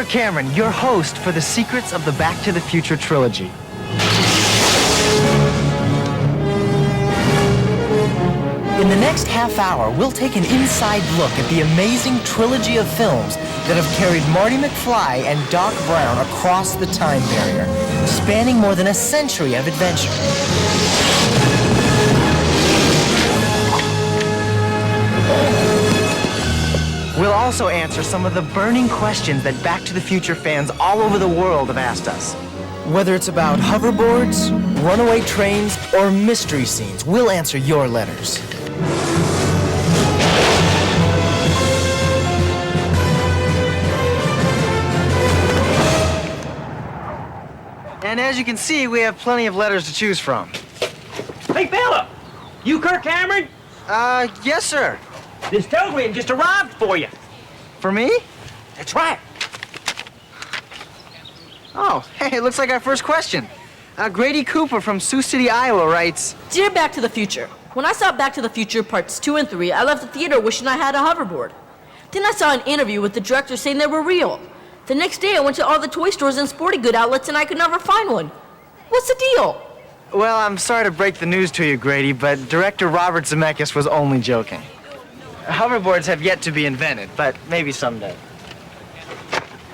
Kirk Cameron, your host for the secrets of the Back to the Future trilogy. In the next half hour, we'll take an inside look at the amazing trilogy of films that have carried Marty McFly and Doc Brown across the time barrier, spanning more than a century of adventure. We'll also answer some of the burning questions that Back to the Future fans all over the world have asked us. Whether it's about hoverboards, runaway trains, or mystery scenes, we'll answer your letters. And as you can see, we have plenty of letters to choose from. Hey, fella! You Kirk Cameron? Yes, sir. This telegram just arrived for you. For me? That's right. Oh, hey, it looks like our first question. Grady Cooper from Sioux City, Iowa writes, Dear Back to the Future, when I saw Back to the Future Parts 2 and 3, I left the theater wishing I had a hoverboard. Then I saw an interview with the director saying they were real. The next day I went to all the toy stores and sporting good outlets and I could never find one. What's the deal? Well, I'm sorry to break the news to you, Grady, but director Robert Zemekis was only joking. Hoverboards have yet to be invented, but maybe someday.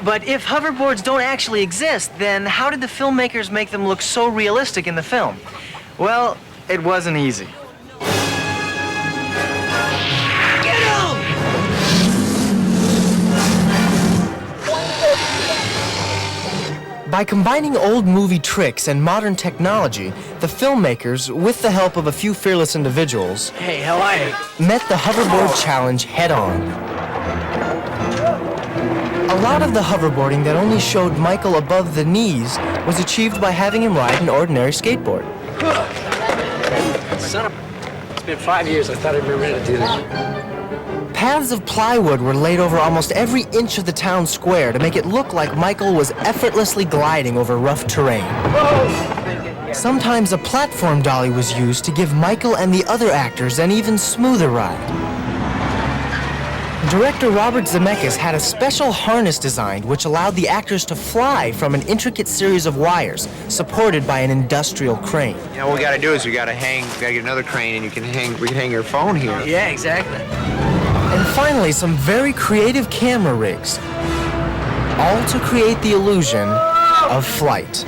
But if hoverboards don't actually exist, then how did the filmmakers make them look so realistic in the film? Well, it wasn't easy. Get him! By combining old movie tricks and modern technology, the filmmakers, with the help of a few fearless individuals, Hey, how are you? met the hoverboard challenge head-on. A lot of the hoverboarding that only showed Michael above the knees was achieved by having him ride an ordinary skateboard. Son of... It's been 5 years. I thought I'd be ready to do this. Paths of plywood were laid over almost every inch of the town square to make it look like Michael was effortlessly gliding over rough terrain. Sometimes a platform dolly was used to give Michael and the other actors an even smoother ride. Director Robert Zemekis had a special harness designed which allowed the actors to fly from an intricate series of wires supported by an industrial crane. You know, what we gotta do is we gotta get another crane and we can hang your phone here. Yeah, exactly. And finally, some very creative camera rigs, all to create the illusion of flight.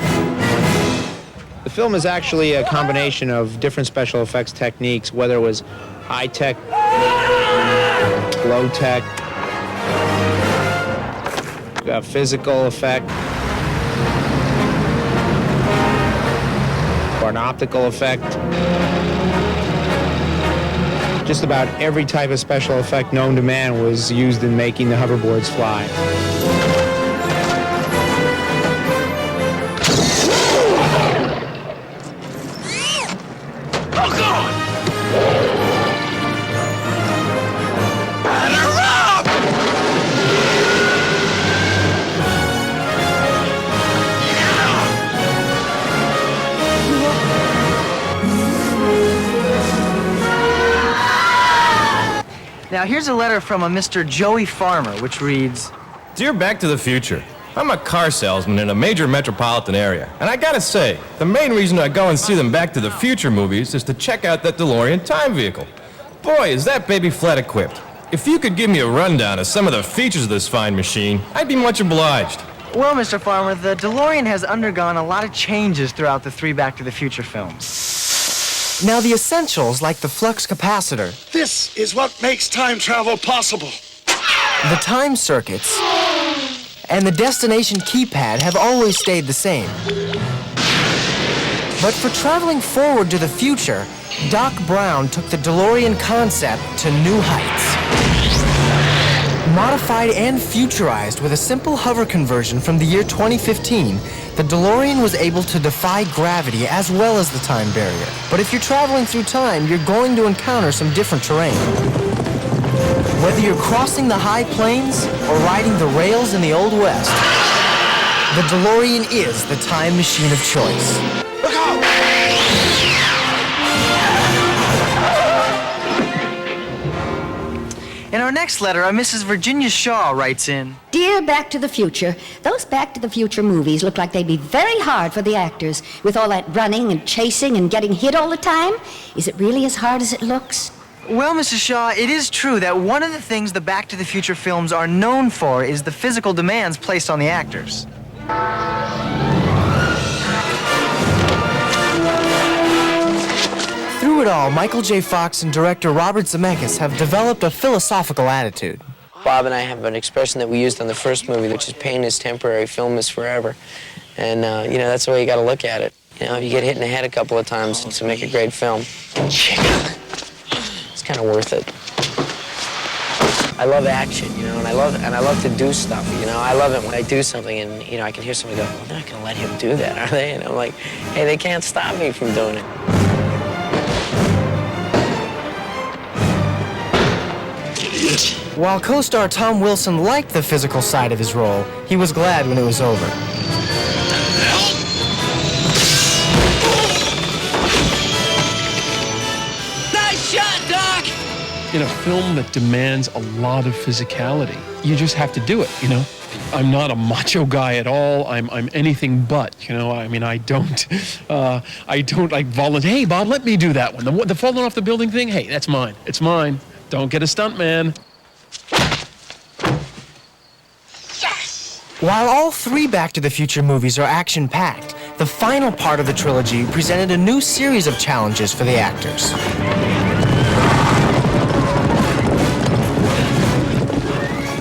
The film is actually a combination of different special effects techniques, whether it was high-tech, low-tech, physical effect, or an optical effect. Just about every type of special effect known to man was used in making the hoverboards fly. Oh, God! Now, here's a letter from a Mr. Joey Farmer, which reads, Dear Back to the Future, I'm a car salesman in a major metropolitan area, and I gotta say, the main reason I go and see them Back to the Future movies is to check out that DeLorean time vehicle. Boy, is that baby flat equipped. If you could give me a rundown of some of the features of this fine machine, I'd be much obliged. Well, Mr. Farmer, the DeLorean has undergone a lot of changes throughout the 3 Back to the Future films. Now, the essentials, like the flux capacitor, This is what makes time travel possible. the time circuits, and the destination keypad have always stayed the same. But for traveling forward to the future, Doc Brown took the DeLorean concept to new heights. Modified and futurized with a simple hover conversion from the year 2015, the DeLorean was able to defy gravity as well as the time barrier. But if you're traveling through time, you're going to encounter some different terrain. Whether you're crossing the high plains or riding the rails in the Old West, the DeLorean is the time machine of choice. Look out! In our next letter, Mrs. Virginia Shaw writes in, Dear Back to the Future, those Back to the Future movies look like they'd be very hard for the actors, with all that running and chasing and getting hit all the time. Is it really as hard as it looks? Well, Mrs. Shaw, it is true that one of the things the Back to the Future films are known for is the physical demands placed on the actors. Through it all, Michael J. Fox and director Robert Zemekis have developed a philosophical attitude. Bob and I have an expression that we used on the first movie, which is pain is temporary, film is forever. And, you know, that's the way you got to look at it. You know, if you get hit in the head a couple of times to make a great film, it's kind of worth it. I love action, you know, and I love to do stuff, you know. I love it when I do something and, you know, I can hear somebody go, well, they're not going to let him do that, are they? And I'm like, hey, they can't stop me from doing it. While co-star Tom Wilson liked the physical side of his role, he was glad when it was over. Nice shot, Doc! In a film that demands a lot of physicality, you just have to do it, you know? I'm not a macho guy at all. I'm anything but, you know? I mean, I don't like volunteer. Hey, Bob, let me do that one. The falling off the building thing, hey, that's mine. It's mine. Don't get a stunt man. While all three Back to the Future movies are action-packed, the final part of the trilogy presented a new series of challenges for the actors.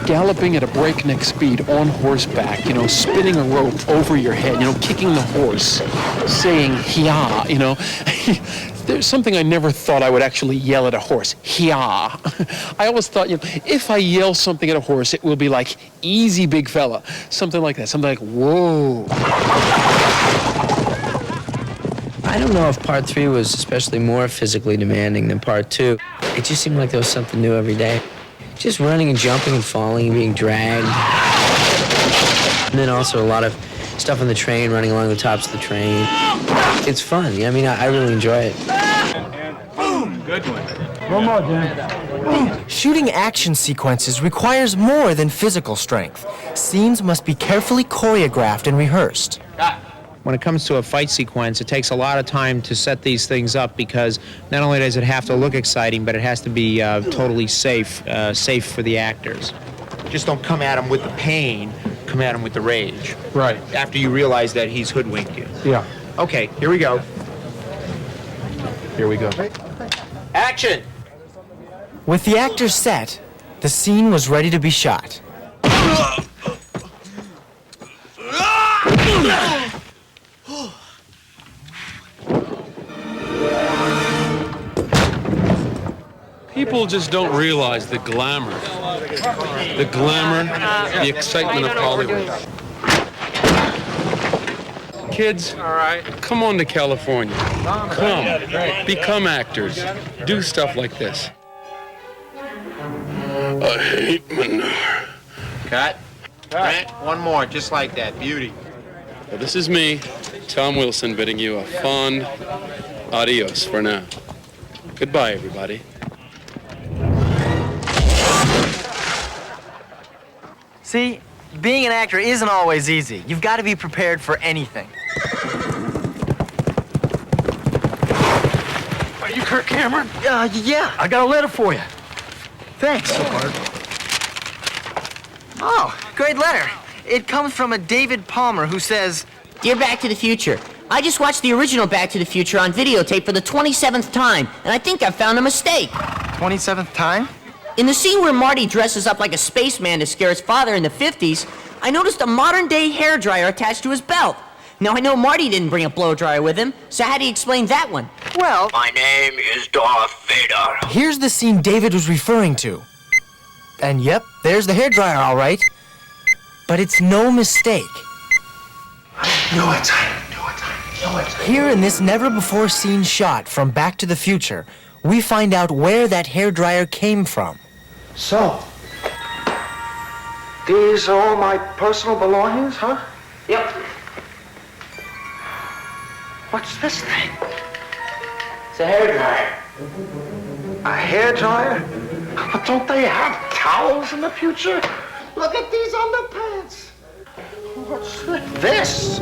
Galloping at a breakneck speed on horseback, you know, spinning a rope over your head, you know, kicking the horse, saying, "Hia," you know. There's something I never thought I would actually yell at a horse. Hia. I always thought, you know, if I yell something at a horse, it will be like, easy, big fella. Something like that. Something like, whoa. I don't know if part 3 was especially more physically demanding than part 2. It just seemed like there was something new every day. Just running and jumping and falling and being dragged. And then also a lot of stuff on the train, running along the tops of the train. It's fun. I mean, I really enjoy it. Boom! Good one. One more, Jim. Shooting action sequences requires more than physical strength. Scenes must be carefully choreographed and rehearsed. When it comes to a fight sequence, it takes a lot of time to set these things up because not only does it have to look exciting, but it has to be totally safe for the actors. Just don't come at him with the pain, come at him with the rage. Right. After you realize that he's hoodwinked you. Yeah. Okay, here we go. Here we go. Action! With the actors set, the scene was ready to be shot. People just don't realize the glamour, the excitement of Hollywood. Kids, come on to California. Come, become actors. Do stuff like this. I hate manure. Cut. Grant, one more, just like that. Beauty. Well, this is me, Tom Wilson, bidding you a fond adios for now. Goodbye, everybody. See, being an actor isn't always easy. You've got to be prepared for anything. Are you Kirk Cameron? Yeah, I got a letter for you. thanks. Oh, great letter. It comes from a David Palmer who says, Dear Back to the Future, I just watched the original Back to the Future on videotape for the 27th time, and I think I found a mistake. 27th time? In the scene where Marty dresses up like a spaceman to scare his father in the 50s, I noticed a modern-day hairdryer attached to his belt. Now, I know Marty didn't bring a blow-dryer with him, so how do you explain that one? Well, my name is Darth Vader. Here's the scene David was referring to. And yep, there's the hairdryer, all right. But it's no mistake. I knew it. Here in this never-before-seen shot from Back to the Future, we find out where that hairdryer came from. So, these are all my personal belongings, huh? Yep. What's this thing? It's a hairdryer. A hairdryer? But don't they have towels in the future? Look at these underpants. What's this?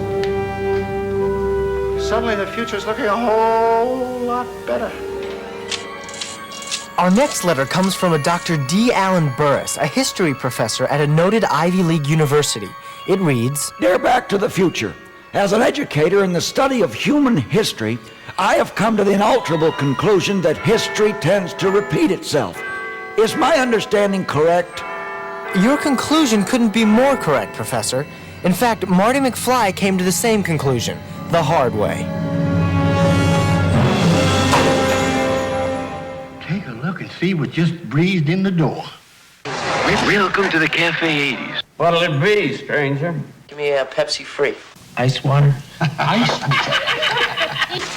Suddenly the future's looking a whole lot better. Our next letter comes from a Dr. D. Allen Burris, a history professor at a noted Ivy League university. It reads, Dear Back to the Future, as an educator in the study of human history, I have come to the inalterable conclusion that history tends to repeat itself. Is my understanding correct? Your conclusion couldn't be more correct, Professor. In fact, Marty McFly came to the same conclusion, the hard way. Take a look and see what just breezed in the door. Welcome to the Cafe 80s. What'll it be, stranger? Give me a Pepsi free. Ice water? Ice?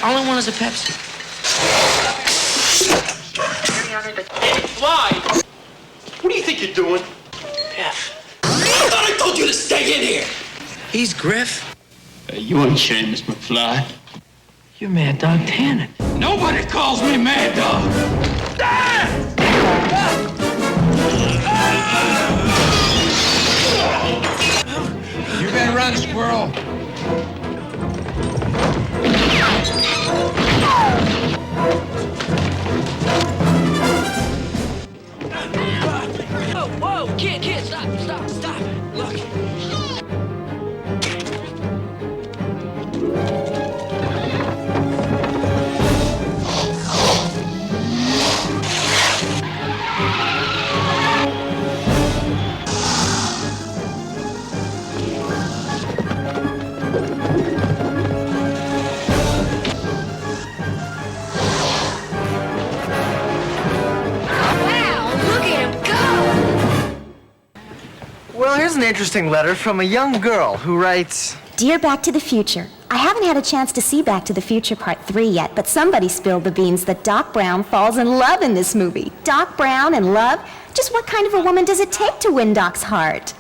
All I want is a Pepsi. Hey, Fly! What do you think you're doing? Biff. I thought I told you to stay in here! He's Griff. You ain't Seamus McFly. You're Mad Dog Tannen. Nobody calls me Mad Dog. You better run, squirrel. Whoa, kid, stop. Look. Well, here's an interesting letter from a young girl who writes, Dear Back to the Future, I haven't had a chance to see Back to the Future Part 3 yet, but somebody spilled the beans that Doc Brown falls in love in this movie. Doc Brown in love? Just what kind of a woman does it take to win Doc's heart?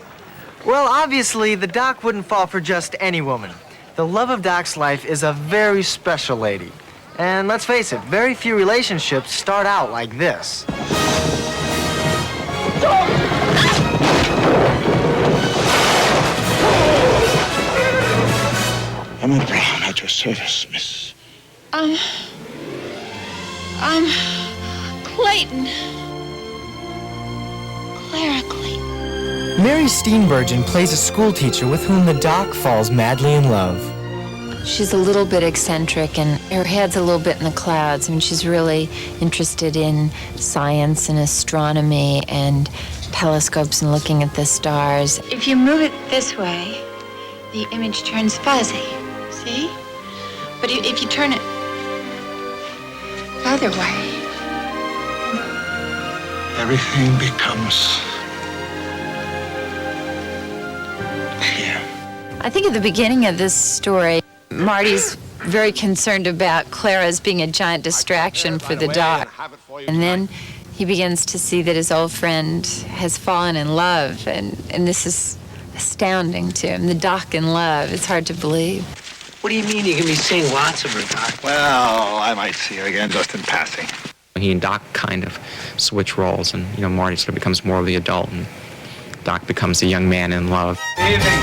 well, obviously, the Doc wouldn't fall for just any woman. The love of Doc's life is a very special lady. And let's face it, very few relationships start out like this. Emma Brown at your service, Miss. Clayton. Clara Clayton. Mary Steenbergen plays a schoolteacher with whom the Doc falls madly in love. She's a little bit eccentric, and her head's a little bit in the clouds. I mean, she's really interested in science and astronomy and telescopes and looking at the stars. If you move it this way, the image turns fuzzy. See? But if you turn it the other way, Everything becomes clear. I think at the beginning of this story, Marty's very concerned about Clara's being a giant distraction for the Doc. And then he begins to see that his old friend has fallen in love, and this is astounding to him. The Doc in love, it's hard to believe. What do you mean you're going to be seeing lots of her, Doc? Well, I might see her again just in passing. He and Doc kind of switch roles, and, Marty sort of becomes more of the adult, and Doc becomes the young man in love. Evening.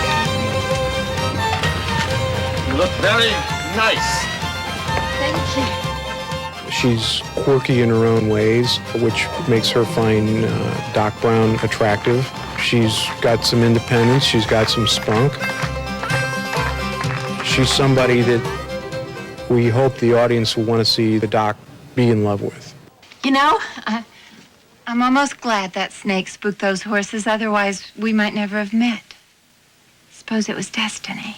You look very nice. thank you. She's quirky in her own ways, which makes her find Doc Brown attractive. She's got some independence. She's got some spunk. She's somebody that we hope the audience will want to see the Doc be in love with. You know, I'm almost glad that snake spooked those horses. Otherwise, we might never have met. Suppose it was destiny.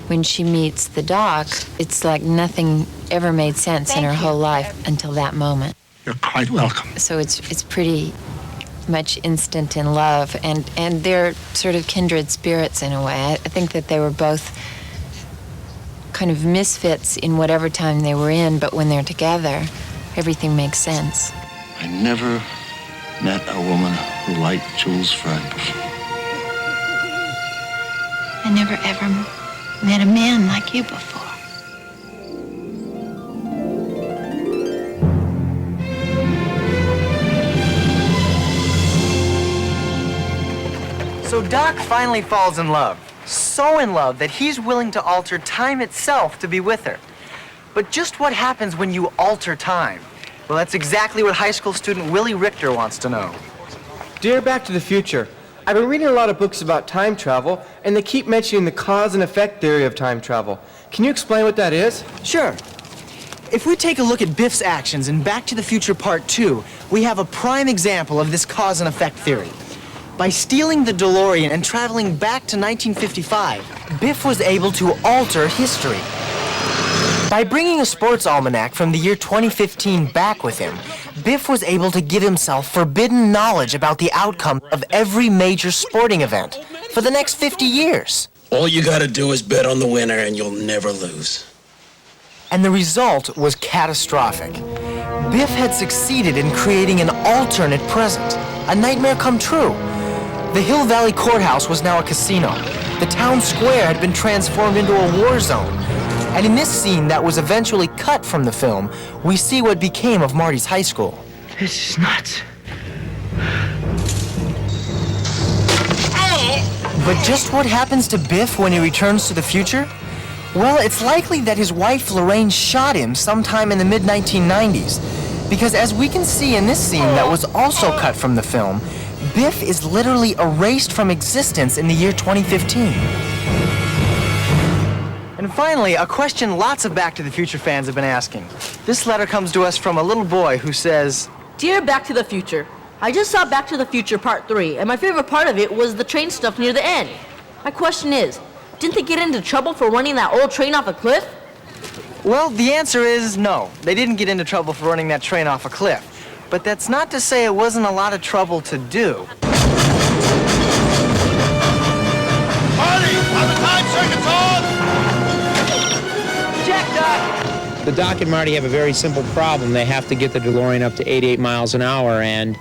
When she meets the Doc, it's like nothing ever made sense in her whole life until that moment. You're quite welcome. So it's pretty much instant in love, and they're sort of kindred spirits in a way. I think that they were both kind of misfits in whatever time they were in, but when they're together, everything makes sense. I never met a woman who liked Jules Fred before. I never ever met a man like you before. So Doc finally falls in love. So in love that he's willing to alter time itself to be with her. But just what happens when you alter time? Well, that's exactly what high school student Willie Richter wants to know. Dear Back to the Future, I've been reading a lot of books about time travel, and they keep mentioning the cause and effect theory of time travel. Can you explain what that is? Sure. If we take a look at Biff's actions in Back to the Future Part 2, we have a prime example of this cause and effect theory. By stealing the DeLorean and traveling back to 1955, Biff was able to alter history. By bringing a sports almanac from the year 2015 back with him, Biff was able to give himself forbidden knowledge about the outcome of every major sporting event for the next 50 years. All you gotta do is bet on the winner and you'll never lose. And the result was catastrophic. Biff had succeeded in creating an alternate present, a nightmare come true. The Hill Valley Courthouse was now a casino. The town square had been transformed into a war zone. And in this scene that was eventually cut from the film, we see what became of Marty's high school. This is nuts. But just what happens to Biff when he returns to the future? Well, it's likely that his wife Lorraine shot him sometime in the mid-1990s. Because as we can see in this scene that was also cut from the film, Biff is literally erased from existence in the year 2015. And finally, a question lots of Back to the Future fans have been asking. This letter comes to us from a little boy who says, Dear Back to the Future, I just saw Back to the Future Part 3, and my favorite part of it was the train stuff near the end. My question is, didn't they get into trouble for running that old train off a cliff? Well, the answer is no. They didn't get into trouble for running that train off a cliff. But that's not to say it wasn't a lot of trouble to do. Marty, are the time circuits on? Jack, Doc! The Doc and Marty have a very simple problem. They have to get the DeLorean up to 88 miles an hour, and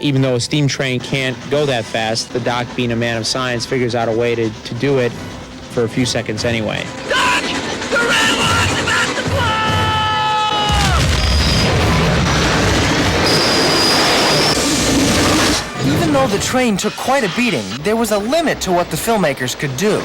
even though a steam train can't go that fast, the Doc, being a man of science, figures out a way to do it for a few seconds anyway. Doc! The railroad's about to blow! Even though the train took quite a beating, there was a limit to what the filmmakers could do.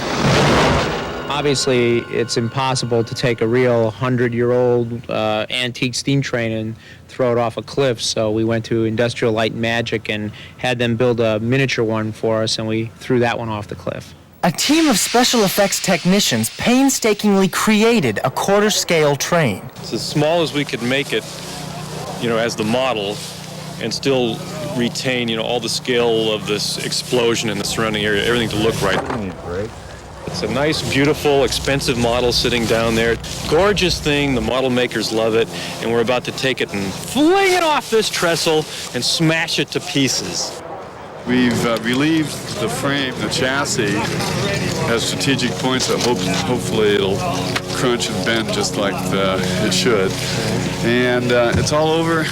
Obviously, it's impossible to take a real 100-year-old antique steam train and throw it off a cliff, so we went to Industrial Light Magic and had them build a miniature one for us, and we threw that one off the cliff. A team of special effects technicians painstakingly created a quarter-scale train. It's as small as we could make it, as the model, and still retain, all the scale of this explosion in the surrounding area, everything to look right. It's a nice, beautiful, expensive model sitting down there. Gorgeous thing, the model makers love it, and we're about to take it and fling it off this trestle and smash it to pieces. We've relieved the frame, the chassis, has strategic points that hopefully it'll crunch and bend just like it should. And it's all over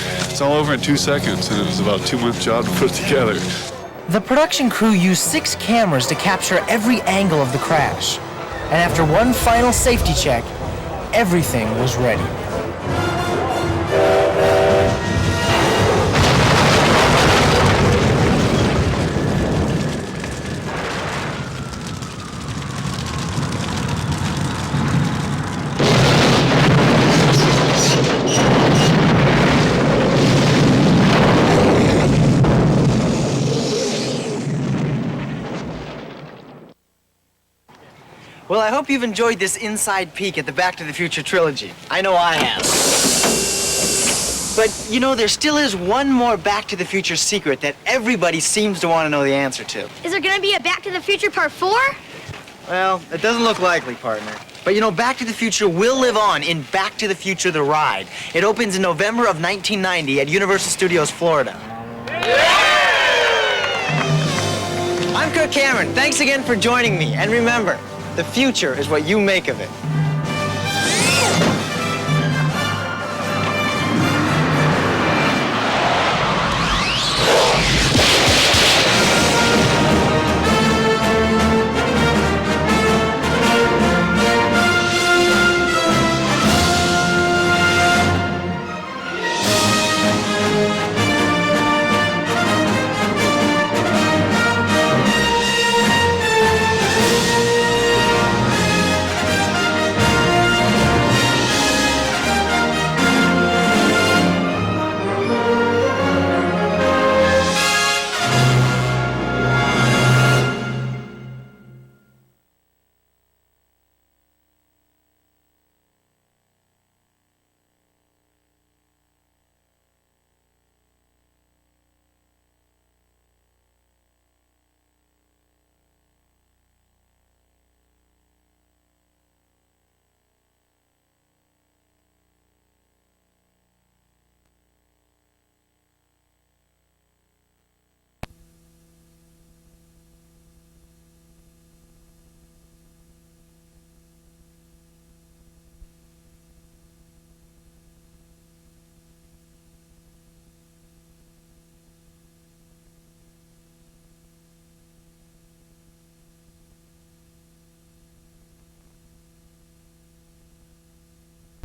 in 2 seconds, and it was about a 2-month job to put it together. The production crew used 6 cameras to capture every angle of the crash. And after one final safety check, everything was ready. Well, I hope you've enjoyed this inside peek at the Back to the Future trilogy. I know I have. But, there still is one more Back to the Future secret that everybody seems to want to know the answer to. Is there gonna be a Back to the Future Part 4? Well, it doesn't look likely, partner. But, Back to the Future will live on in Back to the Future The Ride. It opens in November of 1990 at Universal Studios, Florida. I'm Kirk Cameron. Thanks again for joining me. And remember, the future is what you make of it.